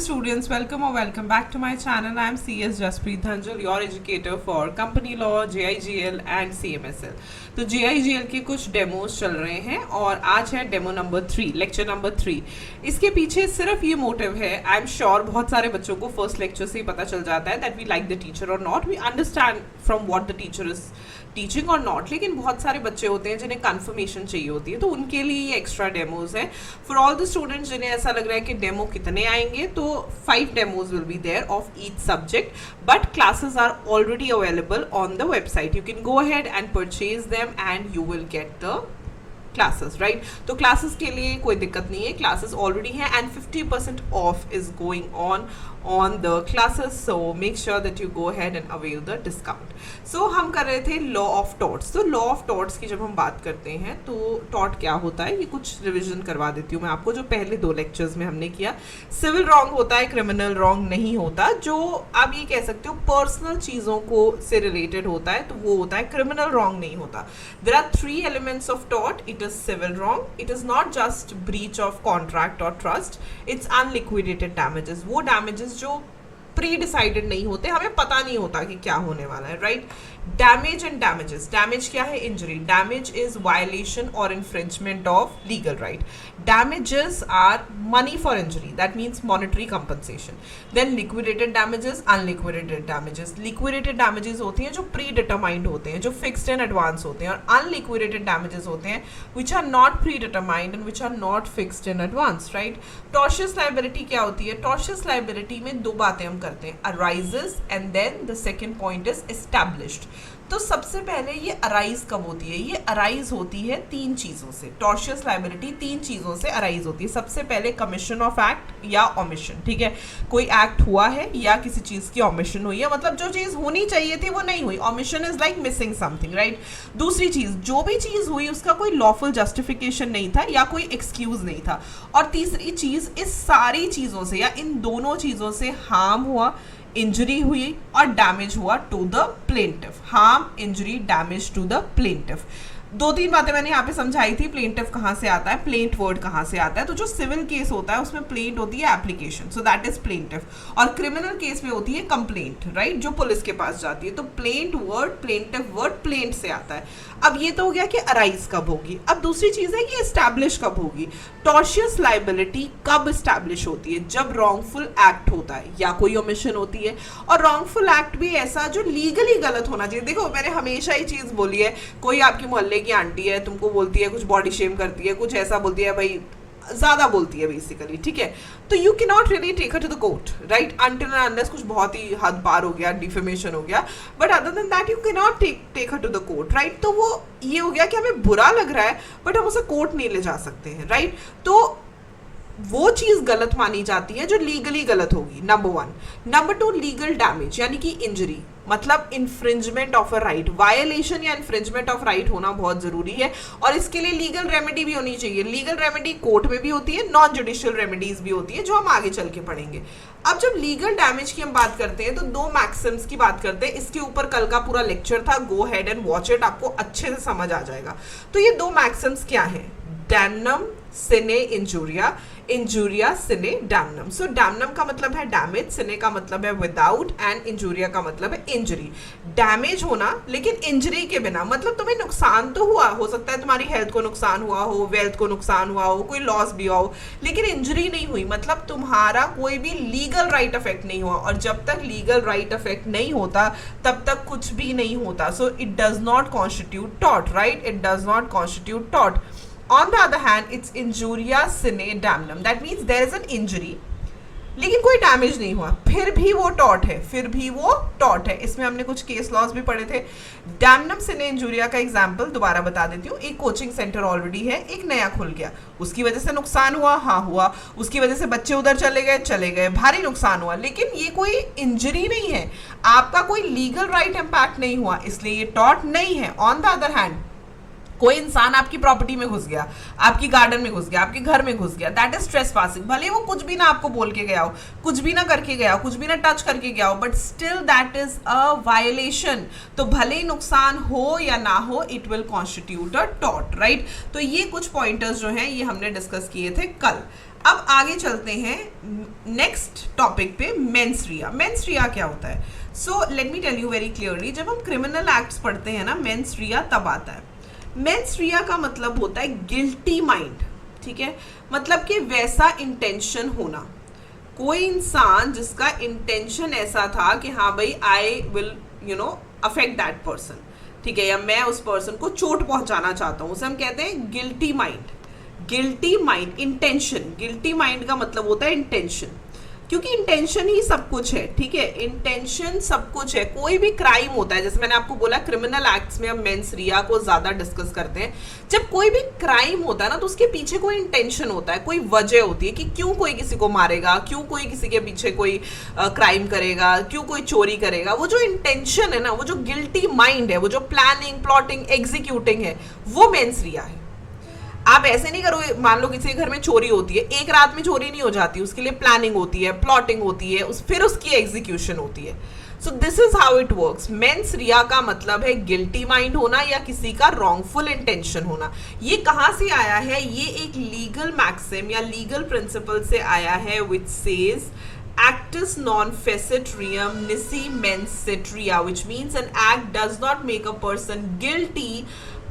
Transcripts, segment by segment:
students, welcome or welcome back to my channel. I am CS Jaspreet Dhanjal, your educator for company law, JIGL and CMSL. तो JIGL के कुछ demos चल रहे हैं और आज है डेमो नंबर 3, लेक्चर नंबर 3. इसके पीछे सिर्फ ये मोटिव है. आई एम श्योर बहुत सारे बच्चों को फर्स्ट लेक्चर से ही पता चल जाता है that we like the teacher or not, we understand from what the teacher is teaching or not. लेकिन बहुत सारे बच्चे होते हैं जिन्हें कंफर्मेशन चाहिए होती है, तो उनके लिए ये एक्स्ट्रा डेमोज है. फॉर ऑल द स्टूडेंट्स जिन्हें ऐसा लग रहा है कि डेमो कितने आएंगे, तो 5 demos will be there of each subject, but classes are already available on the website. You can go ahead and purchase them and you will get the classes, right. तो क्लासेस के लिए कोई दिक्कत नहीं है, क्लासेस ऑलरेडी हैं and 50% off is going on the classes, so make sure that you go ahead and avail the discount. So हम कर रहे थे law of torts. तो law of torts की जब हम बात करते हैं तो tort क्या होता है, ये कुछ रिविजन करवा देती हूँ मैं आपको जो पहले 2 लेक्चर्स में हमने किया. सिविल रॉन्ग होता है, क्रिमिनल रॉन्ग नहीं होता. जो आप ये कह सकते हो पर्सनल चीज़ों को से रिलेटेड होता है तो वो होता है, क्रिमिनल रॉन्ग नहीं होता. There are 3 elements of tort. It is civil wrong, it is not just breach of contract और ट्रस्ट, इट्स अनलिक्विडेटेड डैमेजेस. वो डैमेजेस जो प्री डिसाइडेड नहीं होते, हमें पता नहीं होता कि क्या होने वाला है, right. Damage and damages. Damage क्या है? इंजरी. डैमेज इज वायलेशन और infringement of legal right. Damages are money for injury, that means monetary compensation. Then liquidated damages, unliquidated damages. Liquidated damages होती हैं जो प्री डिटरमाइंड होते हैं, जो fixed and advance होते हैं, और अनलिक्विडेटेड डैमेजेस होते हैं which are not predetermined and which are not fixed and advance, right. Tortious liability क्या होती है? टॉर्शियस लायबिलिटी में 2 बातें हम करते हैं, arises and then the second point is established. तो सबसे पहले ये अराइज कब होती है? ये अराइज होती है 3 चीज़ों से. टॉर्शियस लायबिलिटी 3 चीज़ों से अराइज होती है. सबसे पहले कमीशन ऑफ एक्ट या ओमिशन, ठीक है. कोई एक्ट हुआ है या किसी चीज़ की ओमिशन हुई है, मतलब जो चीज़ होनी चाहिए थी वो नहीं हुई. Omission is like missing something, right. दूसरी चीज़, जो भी चीज़ हुई उसका कोई लॉफुल जस्टिफिकेशन नहीं था या कोई एक्सक्यूज नहीं था. और तीसरी चीज़, इस सारी चीज़ों से या इन दोनों चीज़ों से हार्म हुआ, इंजरी हुई और डैमेज हुआ to the plaintiff. Harm, injury, damage to the plaintiff. 2-3 बातें मैंने यहाँ पे समझाई थी. प्लेंटिफ कहाँ से आता है, प्लेंट वर्ड कहाँ से आता है. तो जो सिविल केस होता है उसमें प्लेंट होती है application, so that is plaintiff. और क्रिमिनल केस में होती है कंप्लेंट, राइट, जो पुलिस के पास जाती है. तो plaint word, plaintiff word plaint से आता है. अब ये तो हो गया कि अराइज कब होगी. अब दूसरी चीज़ है कि एस्टैब्लिश कब होगी. टॉर्शियस लायबिलिटी कब एस्टैब्लिश होती है? जब रॉन्गफुल एक्ट होता है या कोई ओमिशन होती है. और रॉन्गफुल एक्ट भी ऐसा जो लीगली गलत होना चाहिए. देखो मैंने हमेशा ही चीज़ बोली है, कोई आपकी मोहल्ले की आंटी है, तुमको बोलती है, कुछ बॉडी शेम करती है, कुछ ऐसा बोलती है, भाई ज्यादा बोलती है बेसिकली, ठीक है, तो you can not really take her to the court, right, until and unless कुछ बहुत ही हद पार हो गया, डिफेमेशन हो गया, but other than that you can not take her to the court, right. तो वो ये हो गया कि हमें बुरा लग रहा है बट हम उसे कोर्ट नहीं ले जा सकते हैं, राइट. तो वो चीज गलत मानी जाती है जो लीगली गलत होगी, नंबर 1. नंबर 2, लीगल डैमेज यानी कि इंजरी, मतलब infringement of a right. Violation या इन्फ्रिंजमेंट ऑफ राइट होना बहुत जरूरी है और इसके लिए लीगल रेमेडी भी होनी चाहिए. लीगल रेमेडी कोर्ट में भी होती है, नॉन जुडिशियल रेमेडीज भी होती है, जो हम आगे चल के पढ़ेंगे. अब जब लीगल डैमेज की हम बात करते हैं तो 2 मैक्सिम्स की बात करते हैं. इसके ऊपर कल का पूरा लेक्चर था, गो हेड एंड वॉच इट, आपको अच्छे से समझ आ जाएगा. तो ये 2 मैक्सिम्स क्या है? डैमनम सिने इंजूरिया, इंजूरिया सिने डैमनम. सो डैमनम का मतलब है डैमेज, सिने का मतलब है विदाउट, एंड इंजूरिया का मतलब है इंजरी. डैमेज होना लेकिन इंजरी के बिना, मतलब तुम्हें नुकसान तो हुआ, हो सकता है तुम्हारी हेल्थ को नुकसान हुआ हो, वेल्थ को नुकसान हुआ हो, कोई लॉस भी हुआ हो, लेकिन इंजरी नहीं हुई, मतलब तुम्हारा कोई भी लीगल राइट अफेक्ट नहीं हुआ. और जब तक लीगल राइट अफेक्ट नहीं होता तब तक कुछ भी नहीं होता. So it does not constitute tort, right, it does not constitute tort. On the other hand, it's injuria sine damnum. That means there is an injury, लेकिन कोई डैमेज नहीं हुआ, फिर भी वो टॉर्ट है, फिर भी वो टॉर्ट है. इसमें हमने कुछ केस लॉज भी पढ़े थे. डैमनम सिने इंजूरिया का एग्जांपल दोबारा बता देती हूँ. एक कोचिंग सेंटर ऑलरेडी है, एक नया खुल गया, उसकी वजह से नुकसान हुआ, हाँ हुआ, उसकी वजह से बच्चे उधर चले गए, भारी नुकसान हुआ, लेकिन ये कोई इंजरी नहीं है, आपका कोई लीगल राइट इम्पैक्ट नहीं हुआ, इसलिए ये टॉर्ट नहीं है. ऑन द अदर हैंड, कोई इंसान आपकी प्रॉपर्टी में घुस गया, आपकी गार्डन में घुस गया, आपके घर में घुस गया, दैट इज ट्रेसपासिंग. भले वो कुछ भी ना आपको बोल के गया हो, कुछ भी ना करके गया हो, कुछ भी ना टच करके गया हो, but still that is a violation. तो भले ही नुकसान हो या ना हो, it will constitute a tort, right. तो ये कुछ पॉइंटर्स जो हैं ये हमने डिस्कस किए थे कल. अब आगे चलते हैं नेक्स्ट टॉपिक पे, मेंस रिया। मेंस रिया क्या होता है? So let me tell you very clearly, जब हम क्रिमिनल एक्ट्स पढ़ते हैं ना, मेंस रिया तब आता है। मेंस रिया का मतलब होता है गिल्टी माइंड, ठीक है, मतलब कि वैसा इंटेंशन होना, कोई इंसान जिसका इंटेंशन ऐसा था कि हाँ भाई I will affect that person, ठीक है, या मैं उस पर्सन को चोट पहुंचाना चाहता हूँ, उसे हम कहते हैं guilty mind. Guilty mind, intention, guilty mind का मतलब होता है इंटेंशन, क्योंकि इंटेंशन ही सब कुछ है, ठीक है, इंटेंशन सब कुछ है। कोई भी क्राइम होता है, जैसे मैंने आपको बोला क्रिमिनल एक्ट्स में हम मेंस रिया को ज्यादा डिस्कस करते हैं। जब कोई भी क्राइम होता है ना, तो उसके पीछे कोई इंटेंशन होता है, कोई वजह होती है कि क्यों कोई किसी को मारेगा, क्यों कोई किसी के पीछे कोई क्राइम करेगा, क्यों कोई चोरी करेगा। वो जो इंटेंशन है ना, वो जो गिल्टी माइंड है, वो जो प्लानिंग, प्लॉटिंग, एग्जीक्यूटिंग है, वो मेंस रिया है। आप ऐसे नहीं करो, मान लो किसी के घर में चोरी होती है, एक रात में चोरी नहीं हो जाती, उसके लिए प्लानिंग होती है, प्लॉटिंग होती है, फिर उसकी एग्जीक्यूशन होती है। So this is how it works. Mains रिया का मतलब है गिल्टी माइंड होना या किसी का रॉन्गफुल इंटेंशन होना। ये कहां से आया है? ये एक लीगल मैक्सिम या लीगल प्रिंसिपल से आया है, which says actus non facit reum nisi mens sit rea, which means an act does not make a person guilty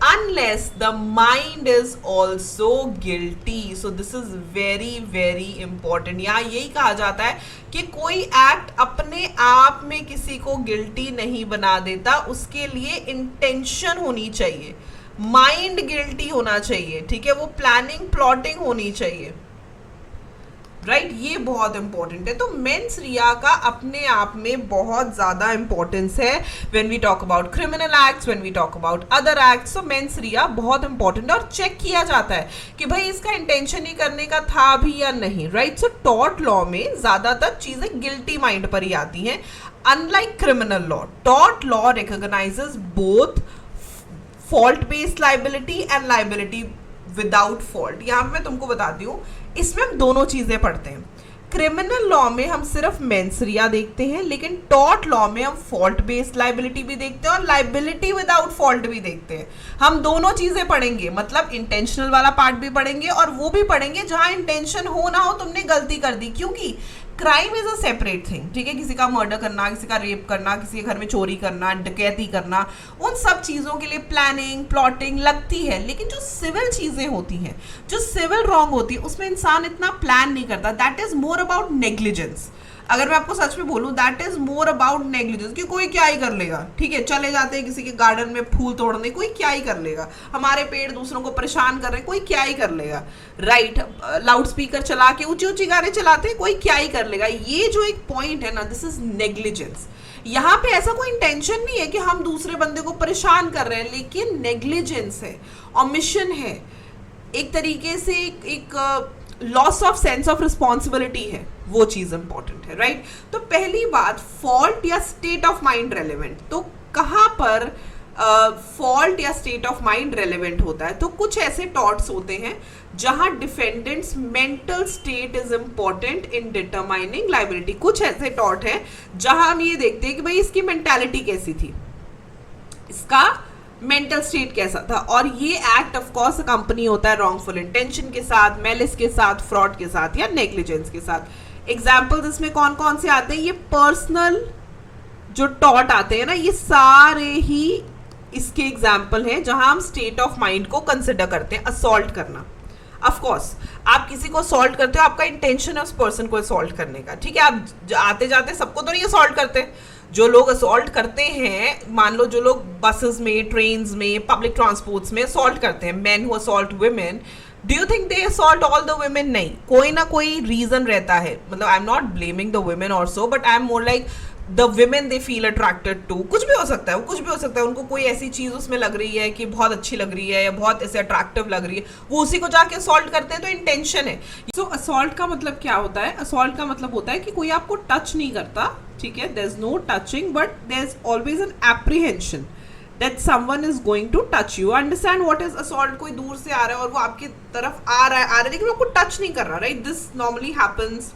unless the mind is also guilty. So this is very very important. यहाँ यही कहा जाता है कि कोई act अपने आप में किसी को गिल्टी नहीं बना देता, उसके लिए इंटेंशन होनी चाहिए, माइंड गिल्टी होना चाहिए, ठीक है, वो प्लानिंग, प्लॉटिंग होनी चाहिए, राइट, ये बहुत इंपॉर्टेंट है। तो मेंस रिया का अपने आप में बहुत ज्यादा इंपॉर्टेंस है when we talk about criminal acts, when we talk about other acts. तो मेंस रिया बहुत इंपॉर्टेंट है और चेक किया जाता है कि भाई इसका इंटेंशन ही करने का था भी या नहीं, राइट। सो टॉर्ट लॉ में ज्यादातर चीजें गिल्टी माइंड पर ही आती हैं, unlike criminal law. Tort law recognises both fault based liability and liability without fault. यहां पे मैं तुमको बताती हूँ, इसमें हम दोनों चीजें पढ़ते हैं। क्रिमिनल लॉ में हम सिर्फ मेंस रिया देखते हैं, लेकिन टॉर्ट लॉ में हम फॉल्ट बेस्ड लाइबिलिटी भी देखते हैं और लाइबिलिटी विदाउट फॉल्ट भी देखते हैं। हम दोनों चीजें पढ़ेंगे, मतलब इंटेंशनल वाला पार्ट भी पढ़ेंगे और वो भी पढ़ेंगे जहां इंटेंशन हो ना हो, तुमने गलती कर दी, क्योंकि crime is a separate thing, ठीक है, किसी का मर्डर करना, किसी का रेप करना, किसी के घर में चोरी करना, डकैती करना, उन सब चीजों के लिए प्लानिंग, प्लॉटिंग लगती है। लेकिन जो सिविल चीजें होती हैं, जो सिविल रॉन्ग होती है, उसमें इंसान इतना प्लान नहीं करता। That is more about negligence. अगर मैं आपको सच में बोलूं, that is more about negligence, कि कोई क्या ही कर लेगा, ठीक है, चले जाते हैं किसी के गार्डन में फूल तोड़ने, कोई क्या ही कर लेगा, हमारे पेड़ दूसरों को परेशान कर रहे हैं, कोई क्या ही कर लेगा, राइट, लाउड स्पीकर चला के ऊंचे ऊंचे गाने चलाते हैं, कोई क्या ही कर लेगा। ये जो एक पॉइंट है ना, दिस इज नेग्लिजेंस। यहाँ पे ऐसा कोई इंटेंशन नहीं है कि हम दूसरे बंदे को परेशान कर रहे हैं, लेकिन नेग्लिजेंस है, ओमिशन है, एक तरीके से एक loss of sense of responsibility है, वो चीज इंपॉर्टेंट है, राइट। तो पहली बात, फॉल्ट या स्टेट ऑफ माइंड रेलेवेंट। तो कहां पर फॉल्ट या स्टेट ऑफ माइंड रेलेवेंट होता है? तो कुछ ऐसे टॉर्ट्स होते हैं जहां defendants mental state is important in determining liability. कुछ ऐसे टॉर्ट है जहां हम ये देखते हैं कि भाई इसकी मेंटालिटी कैसी थी, इसका मेंटल स्टेट कैसा था, और ये एक्ट ऑफ कोर्स कंपनी होता है रॉन्गफुल इंटेंशन के साथ, मेलिस के साथ, फ्रॉड के साथ या नेग्लिजेंस के साथ। एग्जाम्पल्स इसमें कौन कौन से आते हैं? ये पर्सनल जो टॉट आते हैं ना, ये सारे ही इसके एग्जाम्पल हैं जहां हम स्टेट ऑफ माइंड को कंसिडर करते हैं। असॉल्ट करना, ऑफ कोर्स आप किसी को असॉल्ट करते हो, आपका इंटेंशन है उस पर्सन को असॉल्ट करने का, ठीक है, आप आते जाते सबको तो नहीं असॉल्ट करते। जो लोग असॉल्ट करते हैं, मान लो जो लोग बसेस में, ट्रेन्स में, पब्लिक ट्रांसपोर्ट्स में असॉल्ट करते हैं, men who assault women, do you think they assault all the women? नहीं, कोई ना कोई रीजन रहता है। मतलब I am not blaming the women also, but I am more like the women they feel attracted to. कुछ भी हो सकता है, वो कुछ भी हो सकता है, उनको कोई ऐसी चीज उसमें लग रही है कि बहुत अच्छी लग रही है या बहुत ऐसे अट्रैक्टिव लग रही है, वो उसी को जाके असॉल्ट करते हैं, तो इंटेंशन है। सो असॉल्ट का मतलब क्या होता है? असॉल्ट का मतलब होता है कि कोई आपको टच नहीं करता, ठीक है, there is no touching, but there is always an apprehension that someone is going to touch you. Understand what is assault? कोई दूर से आ रहा है और वो आपकी तरफ आ रहा है लेकिन वो आपको टच नहीं कर रहा, right? This normally happens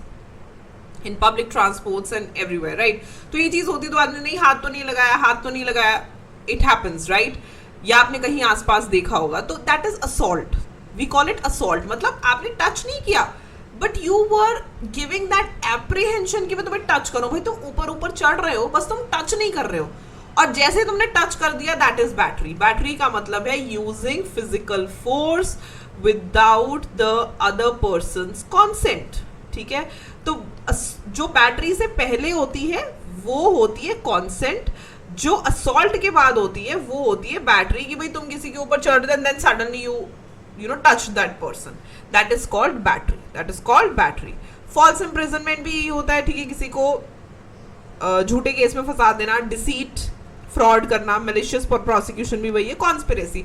in public transports and everywhere, right? तो ये चीज होती तो आदमी नहीं, हाथ तो नहीं लगाया, हाथ तो नहीं लगाया, इट हैपन्स, राइट? या आपने कहीं आसपास देखा होगा, तो that is assault, we call it assault. मतलब आपने टच नहीं किया, but you were giving that apprehension कि मैं तुम्हें टच करूं। भाई तुम ऊपर ऊपर चढ़ रहे हो, बस तुम टच नहीं कर रहे हो, और जैसे तुमने टच कर दिया, दैट इज बैटरी। बैटरी का मतलब है using physical force without the other person's consent. ठीक है, तो जो बैटरी से पहले होती है वो होती है कॉन्सेंट, जो असॉल्ट के बाद होती है वो होती है बैटरी, कि भाई तुम किसी के ऊपर चढ़ रहे then suddenly you know touch that person, that is called battery, that is called battery। false imprisonment भी यही होता है, ठीक है, किसी को झूठे केस में फंसा देना, डिसीट, फ्रॉड करना, malicious prosecution भी वही है, कॉन्स्पिरेसी।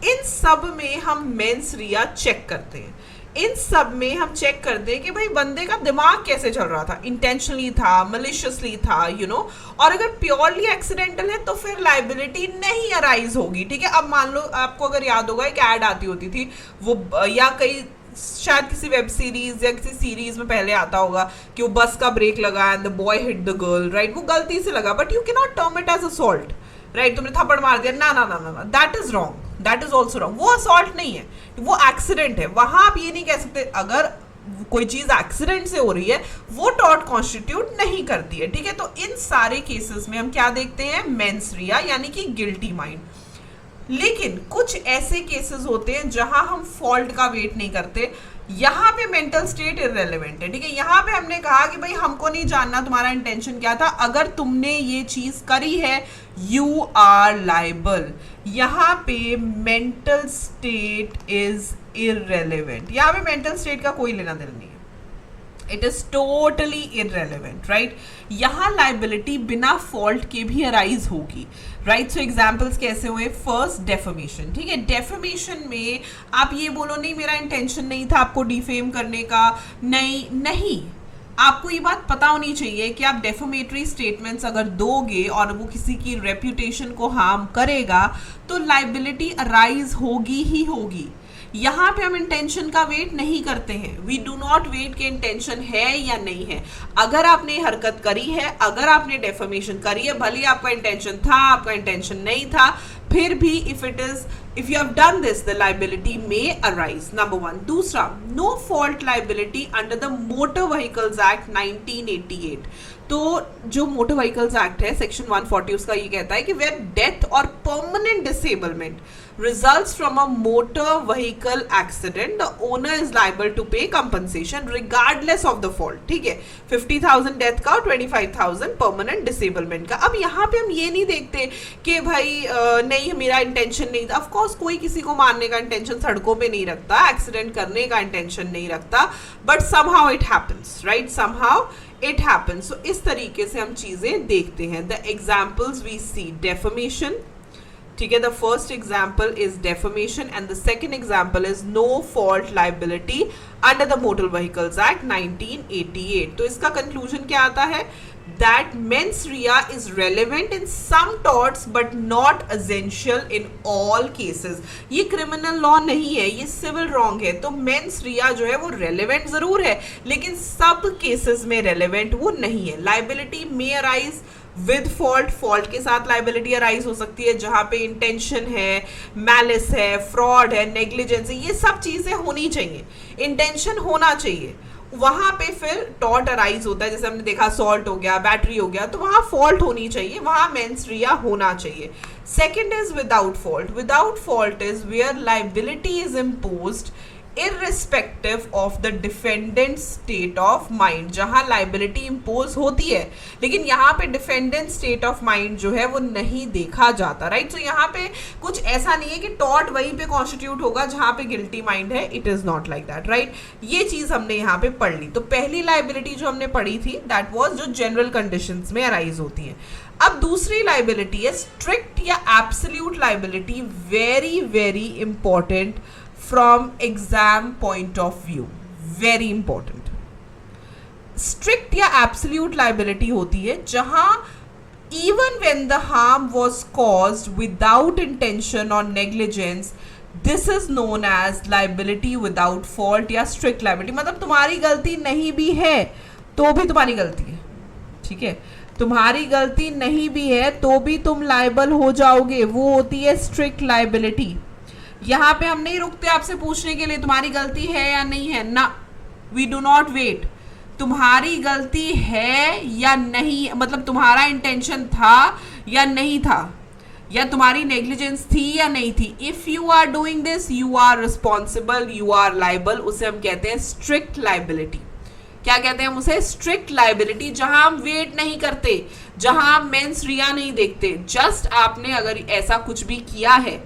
इन सब में हम मेंस रिया चेक करते हैं, इन सब में हम चेक करते हैं कि भाई बंदे का दिमाग कैसे चल रहा था, इंटेंशनली था, मलिशियसली था, यू नो। और अगर प्योरली एक्सीडेंटल है तो फिर लाइबिलिटी नहीं अराइज होगी। ठीक है, अब मान लो आपको अगर याद होगा एक ऐड आती होती थी वो, या कई शायद किसी वेब सीरीज या किसी सीरीज में पहले आता होगा कि वो बस का ब्रेक लगा and the boy hit the girl, right, वो गलती से लगा, but you can not term it as assault, right, तुमने थप्पड़ मार दिया, ना ना ना ना, that is wrong, that is also wrong, वो असॉल्ट नहीं है, वो एक्सीडेंट है। वहां आप ये नहीं कह सकते, अगर कोई चीज एक्सीडेंट से हो रही है वो टॉर्ट कॉन्स्टिट्यूट नहीं करती है। ठीक है, तो इन सारे केसेस में हम क्या देखते हैं, मेंस रिया यानी कि गिल्टी माइंड। लेकिन कुछ ऐसे केसेस होते हैं जहां हम फॉल्ट का वेट नहीं करते, यहाँ पे मेंटल स्टेट इररेलेवेंट है। ठीक है, यहाँ पे हमने कहा कि भाई हमको नहीं जानना तुम्हारा इंटेंशन क्या था, अगर तुमने ये चीज करी है यू आर लाइबल। यहाँ पे मेंटल स्टेट इज इररेलेवेंट, यहाँ पे मेंटल स्टेट का कोई लेना देना नहीं है, it is totally irrelevant, right. यहाँ लाइबिलिटी बिना फॉल्ट के भी अराइज होगी, राइट। सो एग्जाम्पल्स कैसे हुए, फर्स्ट डेफेमेशन। ठीक है, डेफेमेशन में आप ये बोलो नहीं मेरा इंटेंशन नहीं था आपको डिफेम करने का, नहीं, आपको ये बात पता होनी चाहिए कि आप डेफेमेटरी स्टेटमेंट्स अगर दोगे और वो किसी की रेप्यूटेशन को हार्म करेगा तो लाइबिलिटी अराइज होगी ही होगी। यहाँ पे हम इंटेंशन का वेट नहीं करते हैं, वी डू नॉट वेट कि इंटेंशन है या नहीं है। अगर आपने हरकत करी है, अगर आपने डेफेमेशन करी है, भले आपका इंटेंशन था, आपका इंटेंशन नहीं था, फिर भी if you have done this the liability may arise, number one। दूसरा, no fault liability under the Motor Vehicles Act 1988। तो जो मोटर व्हीकल्स एक्ट है सेक्शन 140 उसका ये कहता है कि वेयर डेथ और permanent disablement results from a motor vehicle accident, the owner is liable to pay compensation regardless of the fault। ठीक है, 50,000 डेथ का और 25,000 परमानेंट डिसेबलमेंट का। अब यहाँ पे हम ये नहीं देखते कि भाई नहीं मेरा इंटेंशन नहीं था। ऑफ कोर्स कोई किसी को मारने का इंटेंशन सड़कों पे नहीं रखता, एक्सीडेंट करने का इंटेंशन नहीं रखता, but somehow it happens, right, somehow it happens. So इस तरीके से हम चीजें देखते हैं। The examples we see, defamation, ठीक है, the first example is defamation and the second example is no fault liability under the Motor Vehicles Act 1988। तो इसका कंक्लूजन क्या आता है, that mens rea is relevant in some torts but not essential in all cases। ये criminal law नहीं है, ये civil wrong है। तो मेंस रिया जो है वो रेलेवेंट जरूर है लेकिन सब केसेस में रेलेवेंट वो नहीं है। Liability may arise with fault, fault के साथ लाइबिलिटी अराइज हो सकती है जहां पे इंटेंशन है, मैलिस है, फ्रॉड है, नेग्लिजेंस है, ये सब चीजें होनी चाहिए, इंटेंशन होना चाहिए, वहां पे फिर टॉर्ट अराइज होता है। जैसे हमने देखा असॉल्ट हो गया, बैटरी हो गया, तो वहां फॉल्ट होनी चाहिए, वहां मेंस रिया होना चाहिए। Second is without fault. Without fault is where liability is imposed irrespective of the defendant's state of mind, जहां लाइबिलिटी इम्पोज होती है लेकिन यहाँ पे डिफेंडेंट स्टेट ऑफ माइंड जो है वो नहीं देखा जाता, राइट। तो यहाँ पे कुछ ऐसा नहीं है कि टॉर्ट वहीं पे कॉन्स्टिट्यूट होगा जहां पे गिल्टी माइंड है, it is not like that, right. ये चीज हमने यहाँ पे पढ़ ली। तो पहली लाइबिलिटी जो हमने पढ़ी थी दैट वाज जो जनरल कंडीशंस में अराइज होती है। अब दूसरी लाइबिलिटी है स्ट्रिक्ट या absolute liability, very very important from exam point of view, very important। strict या absolute liability होती है जहां even when the harm was caused without intention or negligence, this is known as liability without fault या strict liability। मतलब तुम्हारी गलती नहीं भी है तो भी तुम्हारी गलती है, ठीक है, तुम्हारी गलती नहीं भी है तो भी तुम लाइबल हो जाओगे, वो होती है strict liability। यहाँ पे हम नहीं रुकते आपसे पूछने के लिए तुम्हारी गलती है या नहीं है ना, वी डू नॉट वेट। तुम्हारी गलती है या नहीं, मतलब तुम्हारा इंटेंशन था या नहीं था, या तुम्हारी नेग्लिजेंस थी या नहीं थी, if you are doing this you are responsible, you are liable. उसे हम कहते हैं स्ट्रिक्ट लाइबिलिटी। क्या कहते हैं हम उसे? Strict liability. जहां हम वेट नहीं करते, जहां हम मेंस रिया नहीं देखते, जस्ट आपने अगर ऐसा कुछ भी किया है,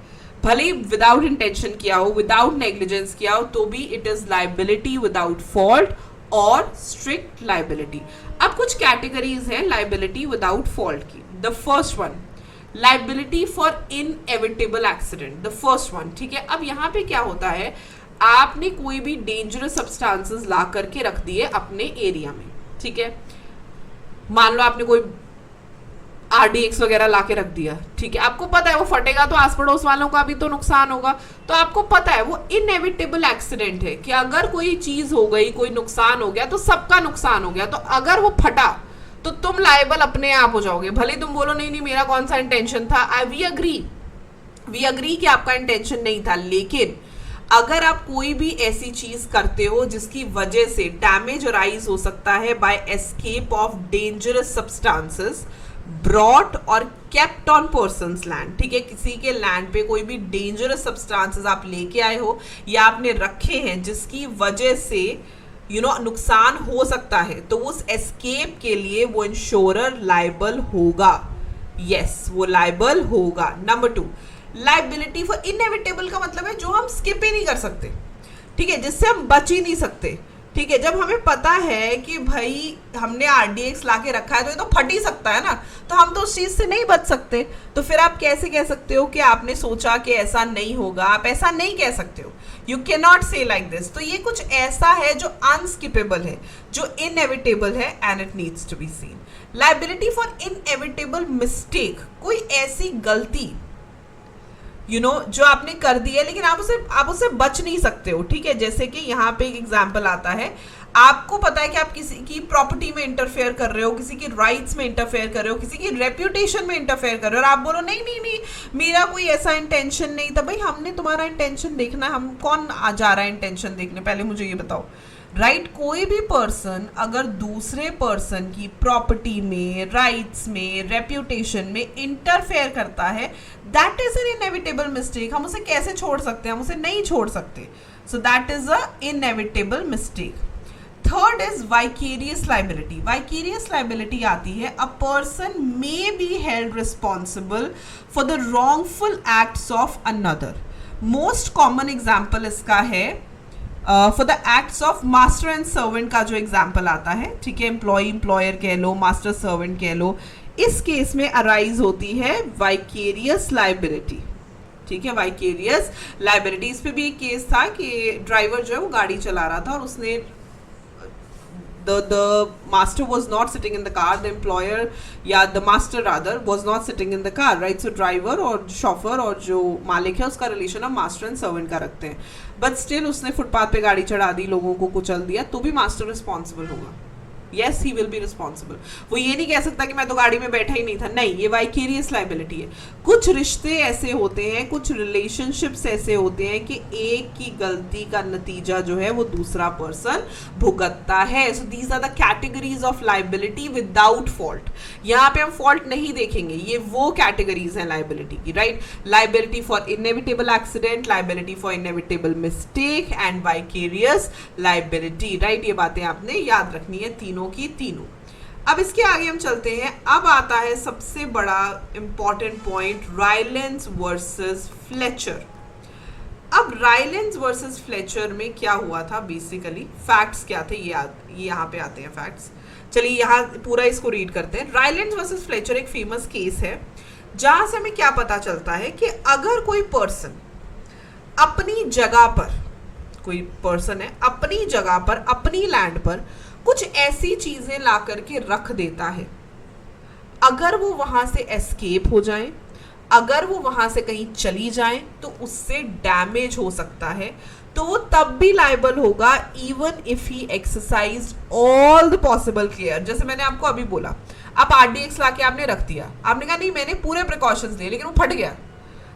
भले ही विदाउट इंटेंशन किया हो, विदाउट नेग्लिजेंस किया हो, तो भी it is liability without fault और स्ट्रिक्ट लाइबिलिटी। अब कुछ कैटेगरीज हैं लाइबिलिटी विदाउट फॉल्ट की। The first one, liability for inevitable accident, the first one. ठीक है, अब यहाँ पे क्या होता है, आपने कोई भी डेंजरस सब्सटेंसेस ला करके रख दिए अपने एरिया में। ठीक है, मान लो आपने कोई RDX वगैरह ला के रख दिया। ठीक है, आपको पता है वो फटेगा तो आस पड़ोस वालों का भी तो नुकसान होगा, तो आपको पता है वो इनएविटेबल एक्सीडेंट है कि अगर कोई चीज हो गई, कोई नुकसान हो गया तो सबका नुकसान हो गया। तो अगर वो फटा तो तुम लायबल अपने आप हो जाओगे, भले तुम बोलो नहीं नहीं मेरा कौन सा इंटेंशन था। वी अग्री कि आपका इंटेंशन नहीं था, लेकिन अगर आप कोई भी ऐसी चीज करते हो जिसकी वजह से डैमेज अराइज हो सकता है by escape of dangerous substances brought और केप्ट ऑन पर्सन्स लैंड। ठीक है, किसी के लैंड पे कोई भी डेंजरस सब्सटेंसेस आप लेके आए हो या आपने रखे हैं जिसकी वजह से नुकसान हो सकता है, तो उस एस्केप के लिए वो इंश्योरर लायबल होगा। यस, वो लायबल होगा। नंबर 2, लाइबिलिटी फॉर इनएविटेबल का मतलब है जो हम स्किप ही नहीं कर सकते। ठीक है, जिससे हम बच ही नहीं सकते। ठीक है, जब हमें पता है कि भाई हमने RDX ला के रखा है तो ये तो फट ही सकता है ना, तो हम तो उस चीज से नहीं बच सकते। तो फिर आप कैसे कह सकते हो कि आपने सोचा कि ऐसा नहीं होगा? आप ऐसा नहीं कह सकते हो, यू कैन नॉट से लाइक दिस। तो ये कुछ ऐसा है जो अनस्किपेबल है, जो इनएविटेबल है and it needs to be seen. Liability for inevitable mistake, कोई ऐसी गलती जो आपने कर दी है लेकिन आप उससे बच नहीं सकते हो। ठीक है, जैसे कि यहाँ पे एक एग्जांपल आता है, आपको पता है कि आप किसी की प्रॉपर्टी में इंटरफेयर कर रहे हो, किसी की राइट्स में इंटरफेयर कर रहे हो, किसी की रेप्यूटेशन में इंटरफेयर कर रहे हो, और आप बोलो नहीं नहीं नहीं मेरा कोई ऐसा इंटेंशन नहीं था। भाई हमने तुम्हारा इंटेंशन देखना, हम कौन आ जा रहा है इंटेंशन देखने, पहले मुझे ये बताओ। राइट, कोई भी पर्सन अगर दूसरे पर्सन की प्रॉपर्टी में, राइट्स में, रेप्यूटेशन में इंटरफेयर करता है, that is an inevitable mistake. हम उसे कैसे छोड़ सकते हैं? हम उसे नहीं छोड़ सकते। So that is a inevitable mistake. Third is vicarious liability. Vicarious liability आती है, a person may be held responsible for the wrongful acts of another. Most common example इसका है for the acts of master and servant का जो example आता है। ठीक है, एम्प्लॉय एम्प्लॉयर कह लो, मास्टर सर्वेंट कह लो, इस केस में अराइज होती है वाइकेरियस लाइबिलिटी। ठीक है, वाइकेरियस लाइबिलिटी। इस पे भी एक केस था कि ड्राइवर जो है वो गाड़ी चला रहा था और उसने the master was not sitting in the car, the employer या the master rather was not sitting in the car, right? So driver और शॉफर और जो मालिक है उसका रिलेशन हम मास्टर एंड सर्वेंट का रखते हैं, बट स्टिल उसने फुटपाथ पे गाड़ी चढ़ा दी, लोगों को कुचल दिया, तो भी मास्टर रिस्पॉन्सिबल होगा। Yes, he will be responsible. वो ये नहीं कह सकता कि मैं तो गाड़ी में बैठा ही नहीं था, नहीं, ये वाइकेरियस लाइबिलिटी है। कुछ रिश्ते ऐसे होते हैं, कुछ रिलेशनशिप्स ऐसे होते हैं कि एक की गलती का नतीजा जो है वो दूसरा पर्सन भुगतता है। So these are the categories of liability without fault. यहाँ पे हम फॉल्ट नहीं देखेंगे, ये वो कैटेगरीज हैं लाइबिलिटी की, right? Liability for inevitable accident, liability for inevitable mistake and vicarious liability, right? ये बातें आपने याद रखनी है, तीनों की तीनों। अब इसके आगे हम चलते हैं। अब आता है सबसे बड़ा इंपॉर्टेंट पॉइंट, रायलेंस वर्सेस फ्लेचर। अब रायलेंस वर्सेस फ्लेचर में क्या हुआ था, बेसिकली फैक्ट्स क्या थे, ये यहाँ पे आते हैं फैक्ट्स। चलिए यहाँ पूरा इसको रीड करते हैं। रायलेंस वर्सेस फ्लेचर एक फेमस केस है जहां से हमें क्या पता चलता है कि अगर कोई पर्सन अपनी जगह पर, कोई पर्सन है अपनी जगह पर, अपनी लैंड पर कुछ ऐसी चीजें ला करके रख देता है, अगर वो वहां से एस्केप हो जाए, अगर वो वहां से कहीं चली जाए तो उससे डैमेज हो सकता है, तो वो तब भी लायबल होगा even if he exercise all the possible care. जैसे मैंने आपको अभी बोला, आप RDX ला के आपने रख दिया, आपने कहा नहीं मैंने पूरे प्रिकॉशंस लिए लेकिन वो फट गया,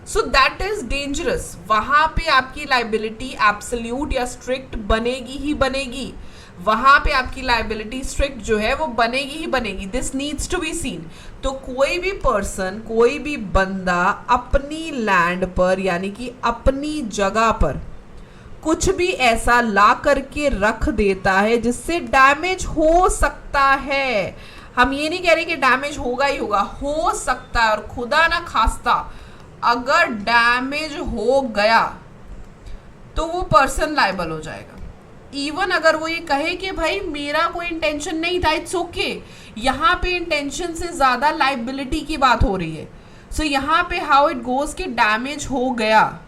सो दैट इज डेंजरस। वहां पे आपकी लाइबिलिटी एब्सोल्यूट या स्ट्रिक्ट बनेगी ही बनेगी। वहां पे आपकी लाइबिलिटी स्ट्रिक्ट जो है वो बनेगी ही बनेगी। This needs to be seen. तो कोई भी पर्सन, कोई भी बंदा अपनी लैंड पर यानी कि अपनी जगह पर कुछ भी ऐसा ला करके रख देता है जिससे डैमेज हो सकता है। हम ये नहीं कह रहे कि डैमेज होगा ही होगा, हो सकता है, और खुदा ना खास्ता अगर डैमेज हो गया तो वो पर्सन लायबल हो जाएगा। इवन अगर वो ये कहे कि भाई मेरा कोई इंटेंशन नहीं था, इट्स ओके। यहाँ पे इंटेंशन से ज्यादा लाइबिलिटी की बात हो रही है। सो यहाँ पे हाउ इट गोज कि डैमेज हो गया,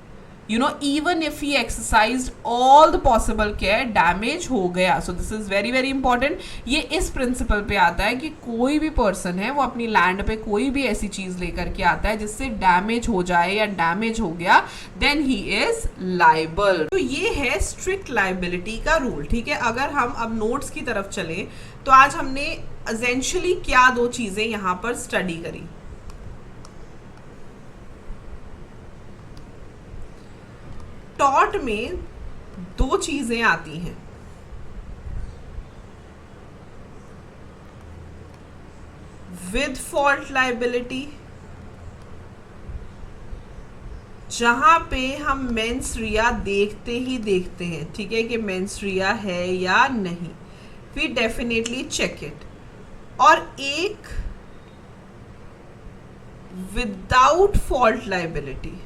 you know, even if he exercised all the possible care, damage हो गया। So this is very very important. ये इस प्रिंसिपल पे आता है कि कोई भी पर्सन है वो अपनी लैंड पे कोई भी ऐसी चीज लेकर के आता है जिससे डैमेज हो जाए या डैमेज हो गया, देन ही इज लाइबल। तो ये है स्ट्रिक्ट लाइबिलिटी का रूल। ठीक है, अगर हम अब नोट्स की तरफ चलें तो आज हमने एसेंशियली क्या दो चीजें यहाँ पर स्टडी करी। टॉट में दो चीजें आती हैं, विद फॉल्ट लाइबिलिटी, जहां पे हम मेंस रिया देखते ही देखते हैं, ठीक है, कि मेंस रिया है या नहीं, वी डेफिनेटली चेक इट। और एक विदाउट फॉल्ट लाइबिलिटी,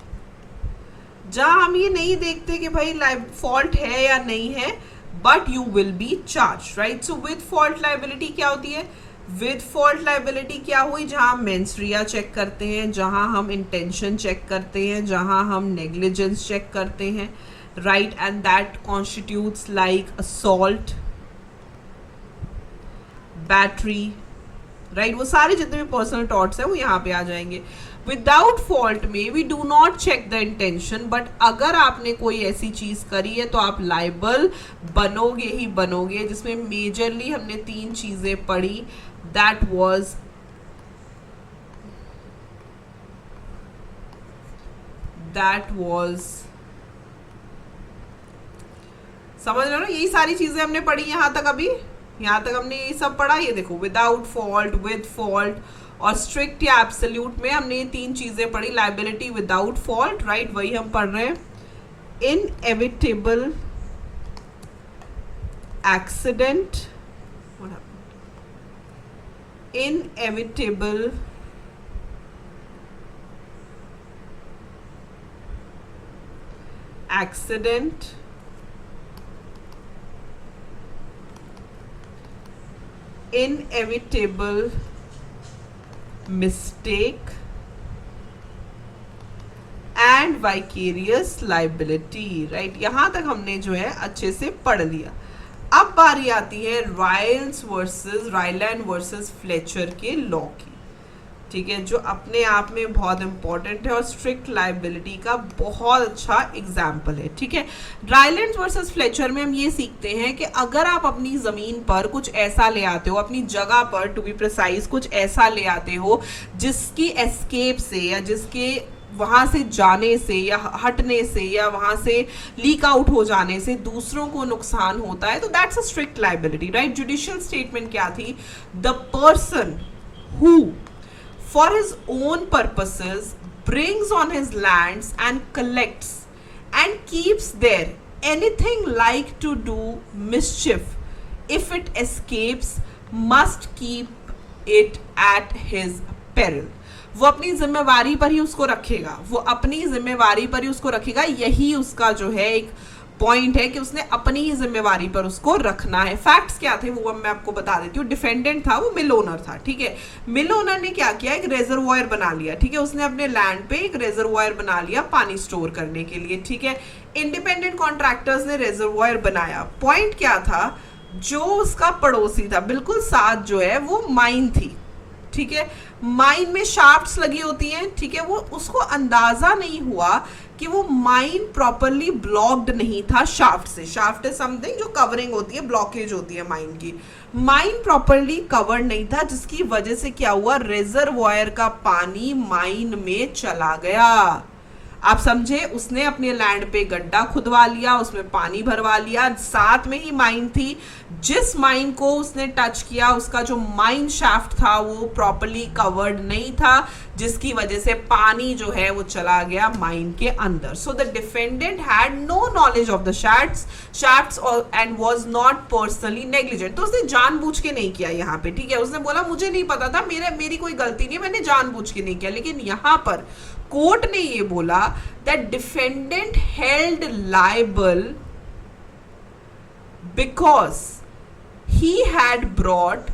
जहां हम ये नहीं देखते कि भाई फॉल्ट है या नहीं है, but you will be charge, right. So with fault liability क्या होती है? विद फॉल्ट लाइबिलिटी क्या हुई? जहां हम मेंस्ट्रिया चेक करते हैं, जहां हम इंटेंशन चेक करते हैं, जहां हम नेग्लिजेंस चेक करते हैं, right, and that constitutes like assault, battery, right. वो सारे जितने भी पर्सनल टॉट्स हैं वो यहाँ पे आ जाएंगे। विदाउट फॉल्ट में we do not check the intention, but अगर आपने कोई ऐसी चीज करी है तो आप लाइबल बनोगे ही बनोगे, जिसमें मेजरली हमने तीन चीजें पढ़ी। दैट वाज समझ रहे हो ना, यही सारी चीजें हमने पढ़ी यहाँ तक। अभी यहाँ तक हमने यही सब पढ़ा। ये देखो, विदाउट फॉल्ट, विद फॉल्ट और स्ट्रिक्ट या एब्सोल्यूट में हमने ये तीन चीजें पढ़ी। लाइबिलिटी विदाउट फॉल्ट, राइट, वही हम पढ़ रहे हैं। Inevitable accident, inevitable accident, inevitable mistake and vicarious liability, right। यहां तक हमने जो है अच्छे से पढ़ लिया। अब बारी आती है रायलैंड वर्सेस फ्लेचर के लॉ की, ठीक है, जो अपने आप में बहुत इंपॉर्टेंट है और स्ट्रिक्ट लाइबिलिटी का बहुत अच्छा एग्जाम्पल है। ठीक है, रायलैंड वर्सेस फ्लेचर में हम ये सीखते हैं कि अगर आप अपनी ज़मीन पर कुछ ऐसा ले आते हो, अपनी जगह पर टू बी प्रिसाइज कुछ ऐसा ले आते हो जिसकी एस्केप से या जिसके वहाँ से जाने से या हटने से या वहाँ से लीक आउट हो जाने से दूसरों को नुकसान होता है, तो that's a strict liability, right. Judicial statement क्या थी? The person who for his own purposes brings on his lands and collects and keeps there anything like to do mischief, if it escapes must keep it at his peril। वो अपनी जिम्मेवारी पर ही उसको रखेगा, वो अपनी जिम्मेवारी पर ही उसको रखेगा। यही उसका जो है एक पॉइंट है कि उसने अपनी ही जिम्मेवारी पर उसको रखना है। फैक्ट्स क्या थे वो मैं आपको बता देती हूँ। डिफेंडेंट था, वो मिल ओनर था, ठीक है। मिल ओनर ने क्या किया? एक रेजरवॉयर बना लिया, ठीक है। उसने अपने लैंड पे एक रेजरवॉयर बना लिया पानी स्टोर करने के लिए, ठीक है। इंडिपेंडेंट कॉन्ट्रैक्टर्स ने रेजरवॉयर बनाया। पॉइंट क्या था? जो उसका पड़ोसी था बिल्कुल साथ जो है वो माइन थी, ठीक है। माइन में शाफ्ट्स लगी होती हैं, ठीक है। वो उसको अंदाजा नहीं हुआ कि वो माइन प्रॉपरली ब्लॉक्ड नहीं था शाफ्ट से। शाफ्ट इज समथिंग जो कवरिंग होती है, ब्लॉकेज होती है माइन की। माइन प्रॉपरली कवर्ड नहीं था, जिसकी वजह से क्या हुआ? रिजर्वॉयर का पानी माइन में चला गया। आप समझे, उसने अपने लैंड पे गड्ढा खुदवा लिया, उसमें पानी भरवा लिया, साथ में ही माइन थी। जिस माइन को उसने टच किया उसका जो माइन शाफ्ट था वो प्रॉपर्ली कवर्ड नहीं था, जिसकी वजह से पानी जो है वो चला गया माइन के अंदर। So the defendant had no knowledge of the shafts and was not personally negligent. तो उसने जानबूझ के नहीं किया यहाँ पे, ठीक है, उसने बोला मुझे नहीं पता था, मेरी कोई गलती नहीं, मैंने जानबूझ के नहीं किया। लेकिन यहाँ पर कोर्ट ने ये बोला that defendant held liable because he had brought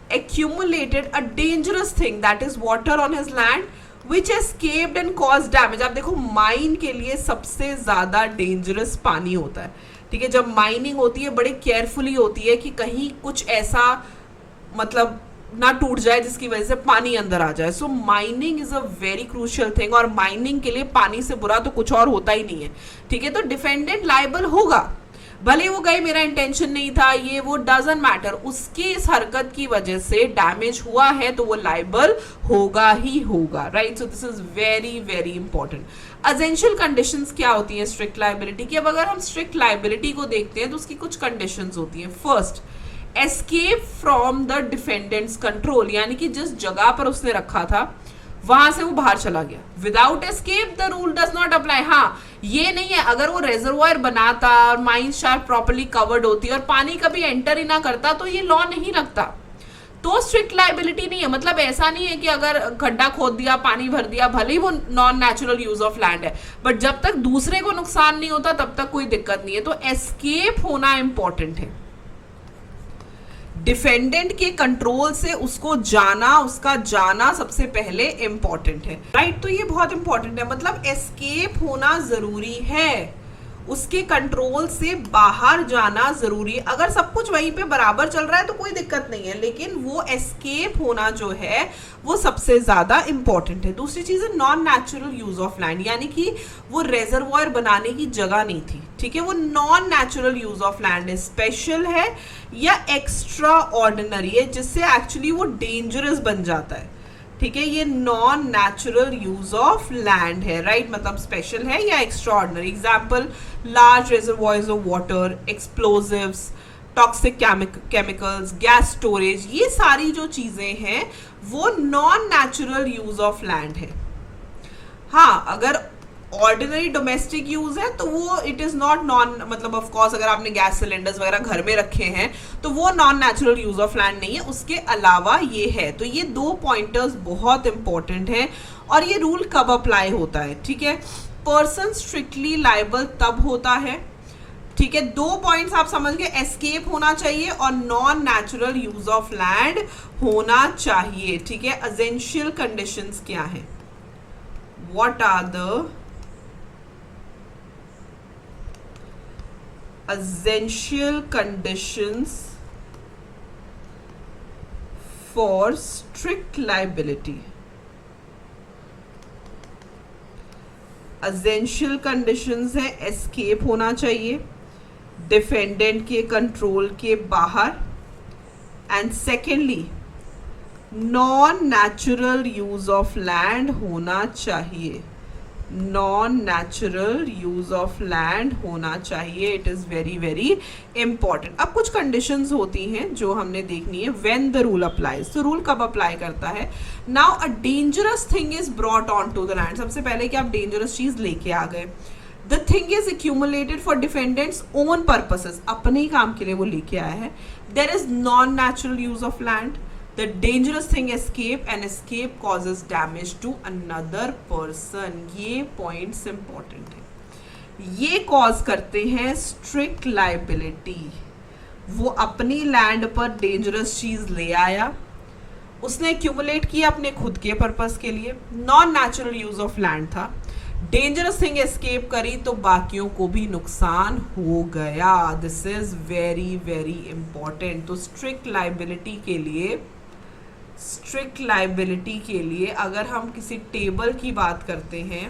accumulated a dangerous thing, that is water on his land which escaped and caused damage। आप देखो माइन के लिए सबसे ज्यादा डेंजरस पानी होता है, ठीक है। जब माइनिंग होती है बड़े केयरफुली होती है कि कहीं कुछ ऐसा मतलब ना टूट जाए जिसकी वजह से पानी अंदर आ जाए। So mining is a very crucial thing, और माइनिंग के लिए पानी से बुरा तो कुछ और होता ही नहीं है, ठीक है। तो डिफेंडेंट लायबल होगा, भले वो गए मेरा इंटेंशन नहीं था, ये वो डजंट मैटर, उसकी इस हरकत की वजह से डैमेज हुआ है तो वो लाइबल होगा ही होगा, right. So this is very very important. Essential conditions क्या होती हैं स्ट्रिक्ट लाइबिलिटी की? अब अगर हम स्ट्रिक्ट लाइबिलिटी को देखते हैं तो उसकी कुछ कंडीशंस होती हैं। First, escape from the defendants control, यानी कि जिस जगह पर उसने रखा था वहां से वो बाहर चला गया। Without escape the rule does not apply. हाँ, ये नहीं है अगर वो रेजर्वायर बनाता और माइन शाफ्ट प्रॉपर्ली कवर्ड होती और पानी कभी एंटर ही ना करता तो ये लॉ नहीं लगता, तो स्ट्रिक्ट लाइबिलिटी नहीं है। मतलब ऐसा नहीं है कि अगर गड्ढा खोद दिया, पानी भर दिया, भले ही वो non natural use of land है, बट जब तक दूसरे को नुकसान नहीं होता तब तक कोई दिक्कत नहीं है। तो एस्केप होना इंपॉर्टेंट है, डिफेंडेंट के कंट्रोल से उसको जाना, उसका जाना सबसे पहले इंपॉर्टेंट है, राइट। तो ये बहुत इंपॉर्टेंट है, मतलब एस्केप होना जरूरी है, उसके कंट्रोल से बाहर जाना जरूरी है। अगर सब कुछ वहीं पे बराबर चल रहा है तो कोई दिक्कत नहीं है, लेकिन वो एस्केप होना जो है वो सबसे ज्यादा इंपॉर्टेंट है। दूसरी चीज है non natural use of land, यानी कि वो रेजर्वायर बनाने की जगह नहीं थी, ठीक है। वो non natural use of land है, स्पेशल है या एक्स्ट्रा ऑर्डिनरी है, जिससे एक्चुअली वो डेंजरस बन जाता है, ठीक है। ये non natural use of land है, राइट, मतलब स्पेशल है या extra ordinary. Example, large reservoirs of water, explosives, toxic chemicals, gas storage, ये सारी जो चीजें हैं वो non natural use of land है। हाँ, अगर ऑर्डिनरी डोमेस्टिक यूज है तो वो इट इज नॉट नॉन, मतलब ऑफ कोर्स अगर आपने गैस सिलेंडर्स वगैरह घर में रखे हैं तो वो non natural use of land नहीं है, उसके अलावा ये है। तो ये दो पॉइंटर्स बहुत इंपॉर्टेंट है। और ये रूल कब अप्लाई होता है, ठीक है, पर्सन स्ट्रिक्टली लायबल तब होता है, ठीक है। दो पॉइंट्स आप समझ गए, एस्केप होना चाहिए और non natural use of land होना चाहिए, ठीक है। एसेंशियल कंडीशंस क्या है, what are the essential conditions for strict liability? essential conditions है escape होना चाहिए, डिफेंडेंट के कंट्रोल के बाहर, and secondly non natural use of land होना चाहिए, non natural use of land होना चाहिए। It is very very important. अब कुछ कंडीशंस होती हैं जो हमने देखनी है। व्हेन द रूल अप्लाइज, तो रूल कब अप्लाई करता है? Now a dangerous thing is brought on to the land, सबसे पहले कि आप डेंजरस चीज लेके आ गए। The thing is accumulated for defendant's own purposes, अपने ही काम के लिए वो लेके आया है। There is non natural use of land, the dangerous thing escape and escape causes damage to another person। ये points important है, ये cause करते हैं strict liability। वो अपनी लैंड पर डेंजरस चीज ले आया, उसने accumulate किया अपने खुद के पर्पस के लिए, non natural use of land था, डेंजरस थिंग एस्केप करी तो बाकियों को भी नुकसान हो गया। This is very very important. तो स्ट्रिक्ट लाइबिलिटी के लिए अगर हम किसी टेबल की बात करते हैं,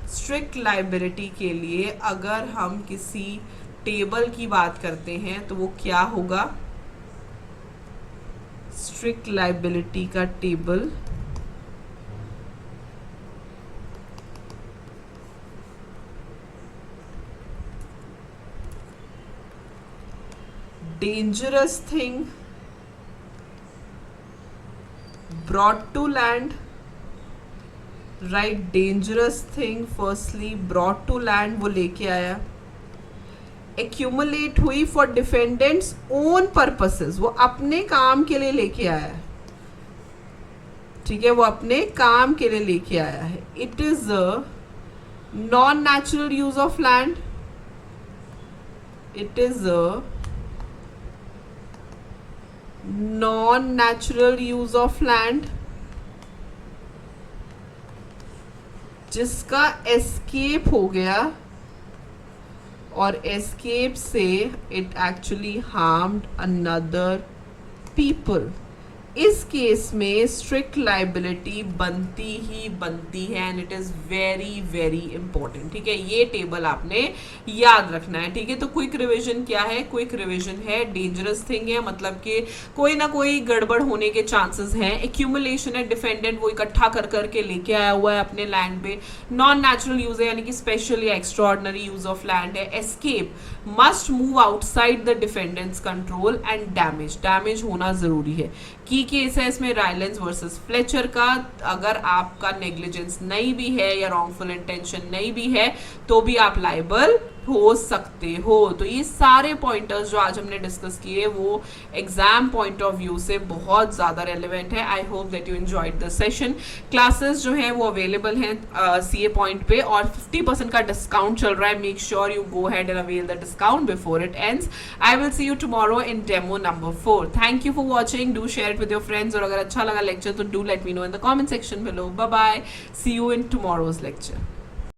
स्ट्रिक्ट लाइबिलिटी के लिए अगर हम किसी टेबल की बात करते हैं तो वो क्या होगा? स्ट्रिक्ट लाइबिलिटी का table dangerous thing brought to land, right? dangerous thing firstly brought to land, वो लेके आया. accumulate हुई for defendants own purposes, वो अपने काम के लिए लेके आया है, ठीक है, वो अपने काम के लिए लेके आया है. it is a non natural use of land, it is a non natural use of land जिसका एस्केप हो गया और एस्केप से it actually harmed another people. इस केस में स्ट्रिक्ट लाइबिलिटी बनती ही बनती है and it is very very important. ठीक है, ये टेबल आपने याद रखना है. ठीक है, तो क्विक रिवीजन क्या है? क्विक रिवीजन है डेंजरस थिंग है, मतलब कि कोई ना कोई गड़बड़ होने के चांसेस हैं. एक्यूमुलेशन है, डिफेंडेंट वो इकट्ठा कर करके लेके आया हुआ है अपने लैंड पे. नॉन नेचुरल यूज है, यानी कि स्पेशल या एक्स्ट्रॉर्डनरी यूज ऑफ लैंड है. Escape, must move outside the defendants control. And damage, damage होना जरूरी है. की केस है इसमें राइलेंस वर्सेस फ्लेचर का. अगर आपका नेग्लिजेंस नहीं भी है या रॉन्गफुल इंटेंशन नहीं भी है तो भी आप लाइबल हो सकते हो. तो ये सारे पॉइंटर्स जो आज हमने डिस्कस किए वो एग्जाम पॉइंट ऑफ व्यू से बहुत ज़्यादा रेलिवेंट है. I hope that you enjoyed the session. Classes जो हैं वो अवेलेबल हैं सीए पॉइंट पे और 50% का डिस्काउंट चल रहा है. Make sure you go head and avail the discount before it ends. I will see you tomorrow in demo number 4. Thank you for watching. Do share it with your friends और अगर अच्छा लगा lecture तो do let me know in the comment section below. Bye bye. See you in tomorrow's lecture.